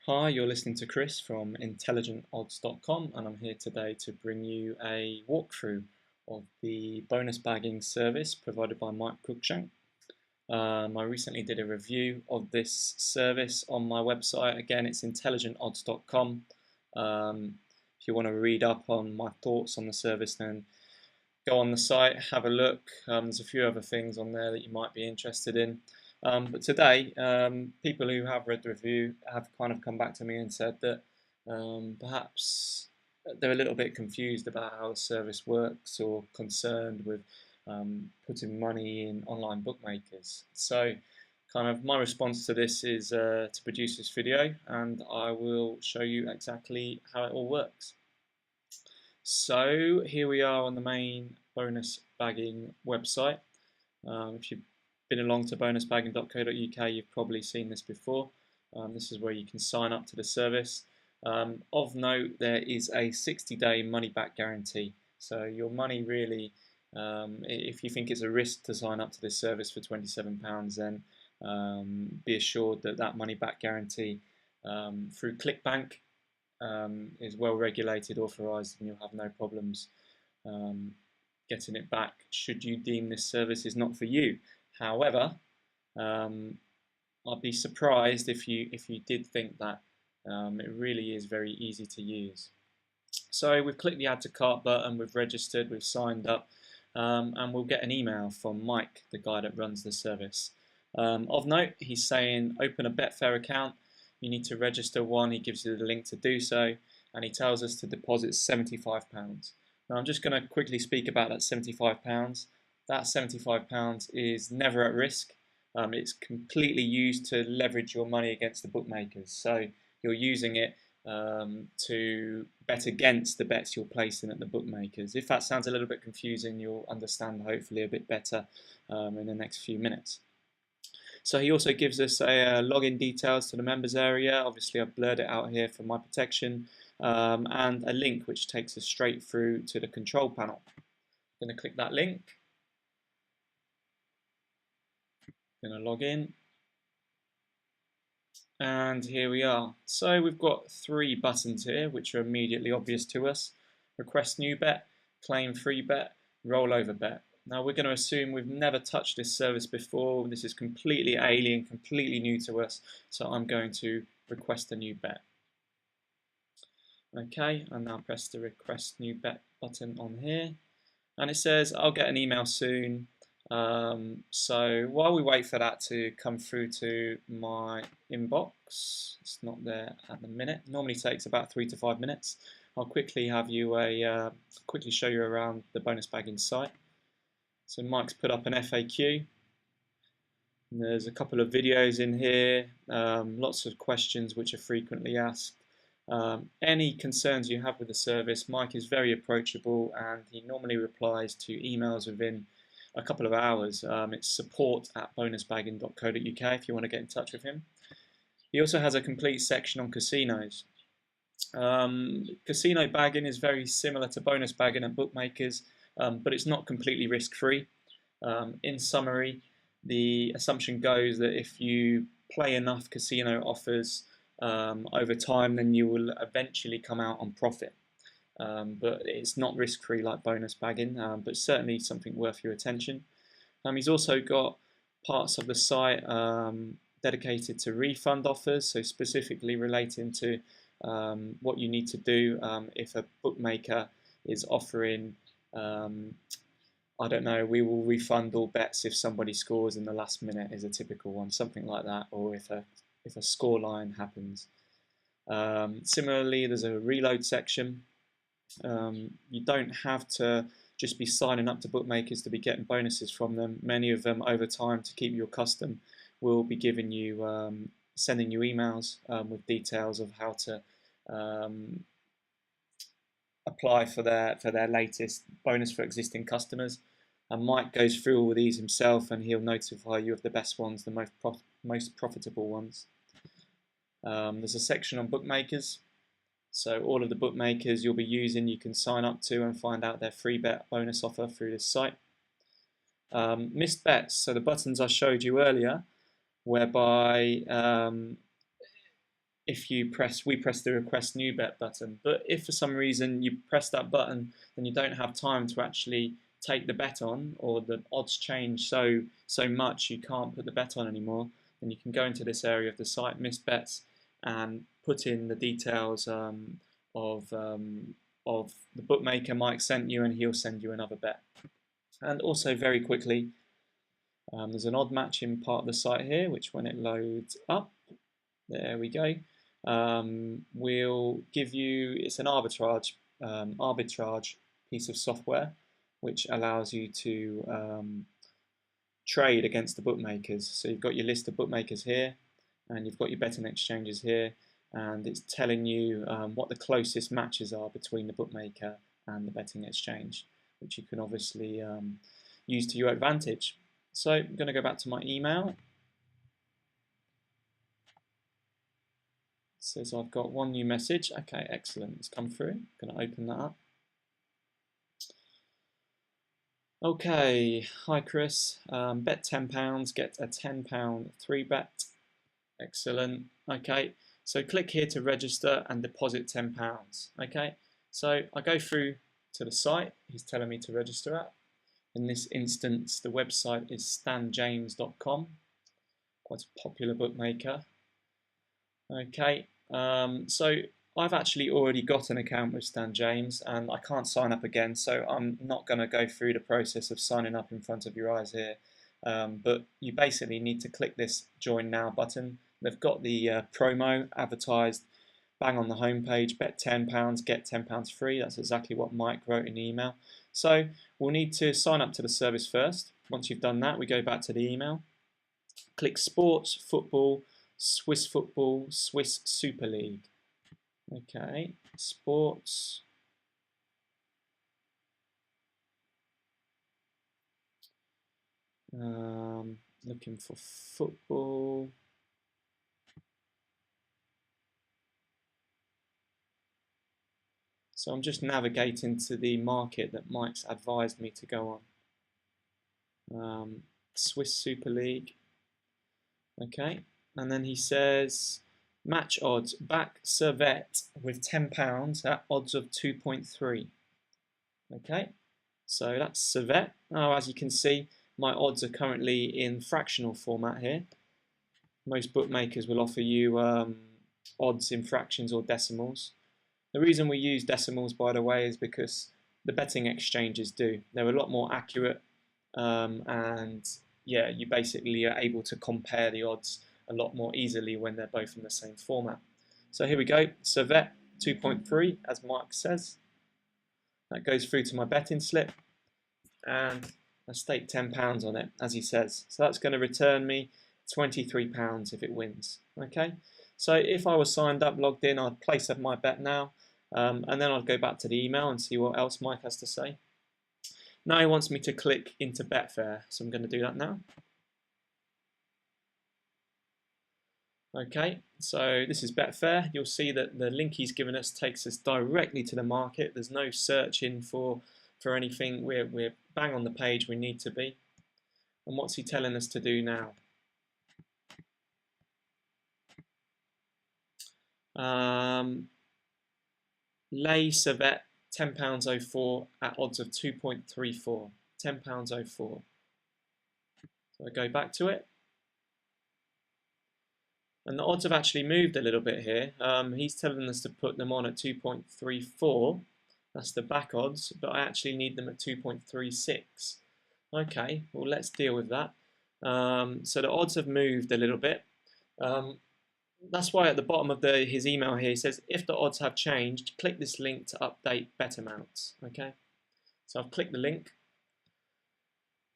Hi, you're listening to Chris from IntelligentOdds.com, and I'm here today to bring you a walkthrough of the bonus bagging service provided by Mike Cruikshank. I recently did a review of this service on my website. Again, it's IntelligentOdds.com. If you want to read up on my thoughts on the service, then go on the site, have a look. There's a few other things on there that you might be interested in. But today, people who have read the review have kind of come back to me and said that perhaps they're a little bit confused about how the service works or concerned with putting money in online bookmakers. So kind of my response to this is to produce this video, and I will show you exactly how it all works. So here we are on the main bonus bagging website. If you've been along to bonusbagging.co.uk, you've probably seen this before. This is where you can sign up to the service. Of note, there is a 60-day money-back guarantee. So your money really, if you think it's a risk to sign up to this service for £27, then be assured that that money-back guarantee through ClickBank is well regulated, authorised, and you'll have no problems getting it back should you deem this service is not for you. However, I'd be surprised if you did think that. It really is very easy to use. So we've clicked the add to cart button, we've registered, we've signed up, and we'll get an email from Mike, the guy that runs the service. Of note, he's saying open a Betfair account. You need to register one. He gives you the link to do so, and he tells us to deposit £75. Now I'm just going to quickly speak about that £75. That £75 is never at risk. It's completely used to leverage your money against the bookmakers. So you're using it to bet against the bets you're placing at the bookmakers. If that sounds a little bit confusing, you'll understand hopefully a bit better in the next few minutes. So he also gives us a login details to the members area. Obviously I've blurred it out here for my protection, and a link which takes us straight through to the control panel. I'm going to click that link. I'm going to log in. And here we are. So we've got three buttons here which are immediately obvious to us. Request new bet, claim free bet, rollover bet. Now we're going to assume we've never touched this service before. This is completely alien, completely new to us. So I'm going to request a new bet. Okay, and now press the request new bet button on here. And it says I'll get an email soon. So while we wait for that to come through to my inbox, it's not there at the minute. Normally takes about 3 to 5 minutes. I'll quickly have you quickly show you around the bonus bagging site. So Mike's put up an FAQ. And there's a couple of videos in here, lots of questions which are frequently asked. Any concerns you have with the service, Mike is very approachable and he normally replies to emails within a couple of hours. It's support@bonusbagging.co.uk if you want to get in touch with him. He also has a complete section on casinos. Casino bagging is very similar to bonus bagging at bookmakers, but it's not completely risk-free. In summary, the assumption goes that if you play enough casino offers over time, then you will eventually come out on profit. But it's not risk-free like bonus bagging, but certainly something worth your attention. He's also got parts of the site dedicated to refund offers, so specifically relating to what you need to do if a bookmaker is offering, I don't know, we will refund all bets if somebody scores in the last minute is a typical one, something like that, or if a score line happens. Similarly, there's a reload section. You don't have to just be signing up to bookmakers to be getting bonuses from them. Many of them over time, to keep you accustomed, will be giving you sending you emails with details of how to apply for their latest bonus for existing customers. And Mike goes through all these himself, and he'll notify you of the best ones, the most profitable ones. There's a section on bookmakers. So all of the bookmakers you'll be using, you can sign up to and find out their free bet bonus offer through this site. Missed bets, so the buttons I showed you earlier, whereby if we press the request new bet button. But if for some reason you press that button, then you don't have time to actually take the bet on, or the odds change so much you can't put the bet on anymore, then you can go into this area of the site, missed bets, and put in the details of the bookmaker Mike sent you, and he'll send you another bet. And also very quickly, there's an odd matching part of the site here, which when it loads up, there we go, we'll give you, it's an arbitrage piece of software which allows you to trade against the bookmakers. So you've got your list of bookmakers here, and you've got your betting exchanges here, and it's telling you what the closest matches are between the bookmaker and the betting exchange, which you can obviously use to your advantage. So I'm going to go back to my email. It says I've got one new message. Okay, excellent. It's come through. I'm going to open that up. Okay, hi Chris. Bet £10, get a £10 free bet. Excellent. Okay, so click here to register and deposit £10. Okay, so I go through to the site he's telling me to register at. In this instance, the website is stanjames.com, quite a popular bookmaker. Okay, so I've actually already got an account with Stan James, and I can't sign up again, so I'm not going to go through the process of signing up in front of your eyes here. But you basically need to click this Join Now button. They've got the promo advertised bang on the homepage, bet £10, get £10 free. That's exactly what Mike wrote in the email. So we'll need to sign up to the service first. Once you've done that, we go back to the email, click Sports, Football, Swiss Super League. Okay, sports. Looking for football. So I'm just navigating to the market that Mike's advised me to go on. Swiss Super League. Okay, and then he says match odds, back Servette with £10 at odds of 2.3. Okay, so that's Servette. Now, as you can see, my odds are currently in fractional format here. Most bookmakers will offer you odds in fractions or decimals. The reason we use decimals, by the way, is because the betting exchanges do. They're a lot more accurate, and yeah, you basically are able to compare the odds a lot more easily when they're both in the same format. So here we go, Servette 2.3, as Mark says. That goes through to my betting slip, and I stake £10 on it, as he says. So that's going to return me £23 if it wins. Okay, so if I was signed up, logged in, I'd place my bet now, and then I'd go back to the email and see what else Mike has to say. Now he wants me to click into Betfair, so I'm going to do that now. Okay, so this is Betfair. You'll see that the link he's given us takes us directly to the market. There's no searching for anything. We're bang on the page we need to be. And what's he telling us to do now? Lay Servette £10.04 at odds of 2.34. £10.04. So I go back to it. And the odds have actually moved a little bit here. He's telling us to put them on at 2.34. That's the back odds, but I actually need them at 2.36. Okay, well, let's deal with that. So the odds have moved a little bit. That's why at the bottom of his email here, he says, if the odds have changed, click this link to update bet amounts. Okay, so I've clicked the link.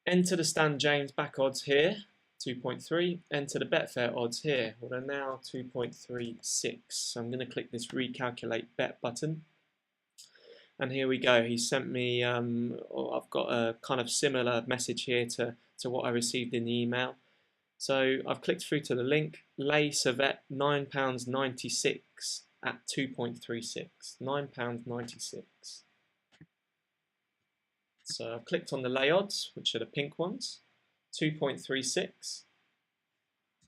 Enter the Stan James back odds here, 2.3. Enter the Betfair odds here. Well, they're now 2.36. So I'm going to click this recalculate bet button. And here we go. He sent me, I've got a kind of similar message here to what I received in the email. So I've clicked through to the link, lay Servette £9.96 at 2.36, £9.96. So I've clicked on the lay odds, which are the pink ones, 2.36,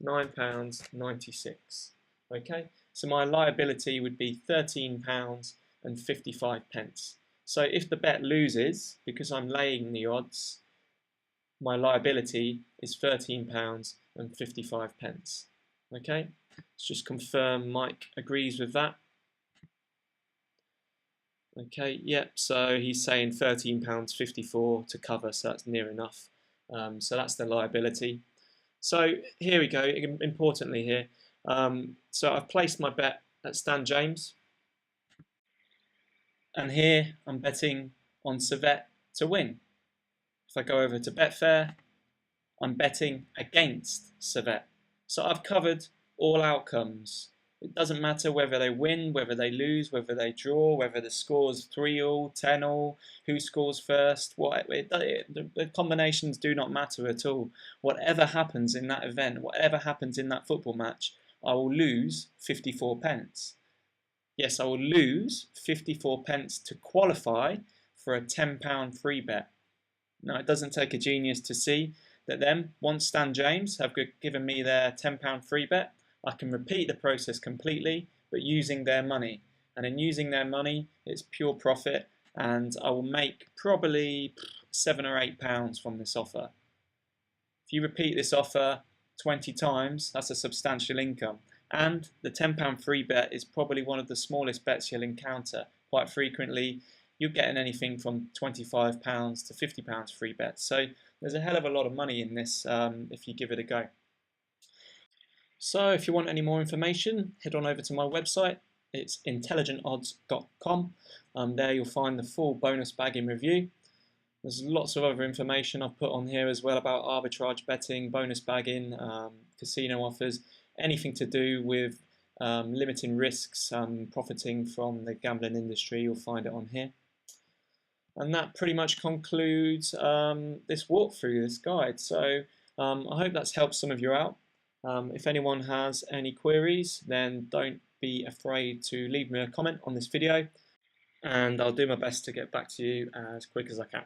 £9.96. Okay, So my liability would be £13.55. So if the bet loses, because I'm laying the odds, my liability is £13.55. Okay, let's just confirm Mike agrees with that. Okay, yep, so he's saying £13.54 to cover, so that's near enough. So that's the liability. So here we go, importantly here. So I've placed my bet at Stan James. And here I'm betting on Servette to win. If I go over to Betfair, I'm betting against Servette. So I've covered all outcomes. It doesn't matter whether they win, whether they lose, whether they draw, whether the score's 3-all, 10-all, who scores first. The combinations do not matter at all. Whatever happens in that event, whatever happens in that football match, I will lose 54 pence. Yes, I will lose 54 pence to qualify for a £10 free bet. Now, it doesn't take a genius to see that then, once Stan James have given me their £10 free bet, I can repeat the process completely, but using their money. And in using their money, it's pure profit, and I will make probably £7 or £8 from this offer. If you repeat this offer 20 times, that's a substantial income. And the £10 free bet is probably one of the smallest bets you'll encounter. Quite frequently, you're getting anything from £25 to £50 free bets. So there's a hell of a lot of money in this if you give it a go. So if you want any more information, head on over to my website. It's intelligentodds.com. There you'll find the full bonus bagging review. There's lots of other information I've put on here as well about arbitrage betting, bonus bagging, casino offers, anything to do with limiting risks, profiting from the gambling industry. You'll find it on here. And that pretty much concludes this walkthrough, this guide. So I hope that's helped some of you out. If anyone has any queries, then don't be afraid to leave me a comment on this video, and I'll do my best to get back to you as quick as I can.